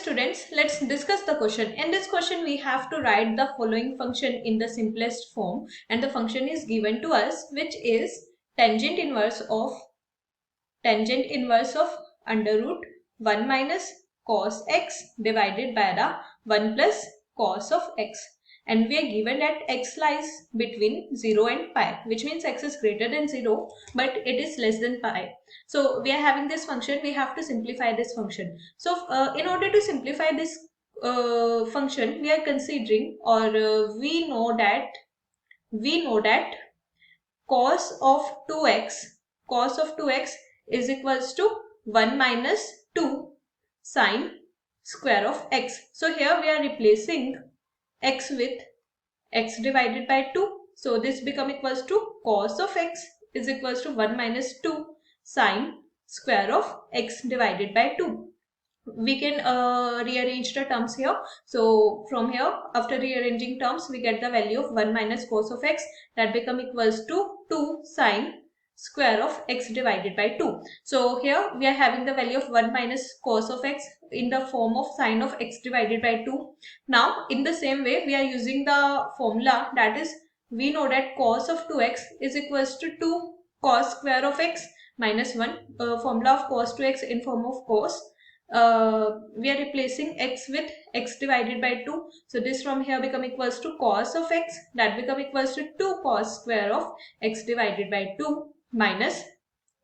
students, let's discuss the question. In this question, we have to write the following function in the simplest form, and the function is given to us, which is tangent inverse of under root 1 minus cos x divided by the 1 plus cos of x. And we are given that x lies between 0 and pi, which means x is greater than 0, but it is less than pi. So we are having this function, we have to simplify this function. So in order to simplify this function, we are considering, or we know that cos of 2x is equals to 1 minus 2 sine square of x. So here we are replacing x with x divided by 2. So this become equals to cos of x is equals to 1 minus 2 sine square of x divided by 2. We can rearrange the terms here. So from here, after rearranging terms, we get the value of 1 minus cos of x, that become equals to 2 sine square of x divided by 2. So here we are having the value of 1 minus cos of x in the form of sine of x divided by 2. Now in the same way, we are using the formula, that is, we know that cos of 2x is equals to 2 cos square of x minus 1. Formula of cos 2x in form of cos. We are replacing x with x divided by 2. So this from here become equals to cos of x, that become equals to 2 cos square of x divided by 2 minus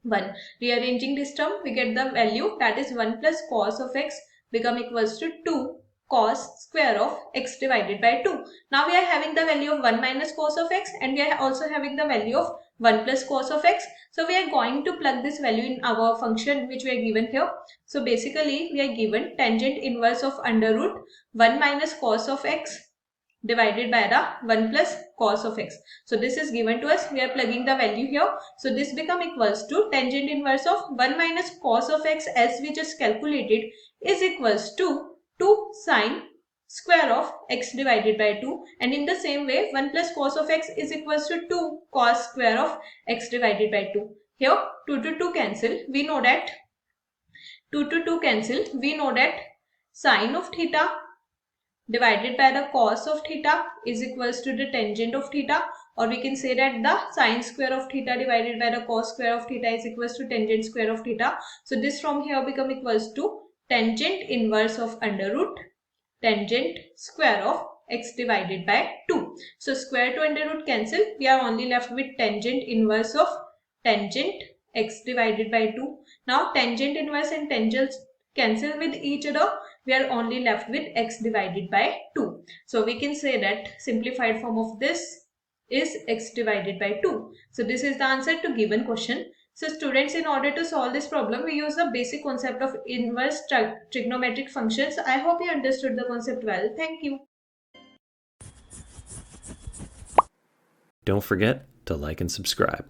1. Rearranging this term, we get the value, that is 1 plus cos of x become equals to 2 cos square of x divided by 2. Now we are having the value of 1 minus cos of x, and we are also having the value of 1 plus cos of x. So we are going to plug this value in our function which we are given here. So basically we are given tangent inverse of under root 1 minus cos of x divided by the 1 plus cos of x. So this is given to us, we are plugging the value here. So this become equals to tangent inverse of 1 minus cos of x, as we just calculated, is equals to 2 sine square of x divided by 2, and in the same way 1 plus cos of x is equals to 2 cos square of x divided by 2. Here 2 to 2 cancel, we know that sine of theta divided by the cos of theta is equals to the tangent of theta, or we can say that the sine square of theta divided by the cos square of theta is equals to tangent square of theta. So this from here become equals to tangent inverse of under root tangent square of x divided by 2. So square to under root cancel, we are only left with tangent inverse of tangent x divided by 2. Now tangent inverse and tangents cancel with each other, we are only left with x divided by 2. So we can say that simplified form of this is x divided by 2. So this is the answer to given question. So students, in order to solve this problem, we use the basic concept of inverse trigonometric functions. I hope you understood the concept well. Thank you. Don't forget to like and subscribe.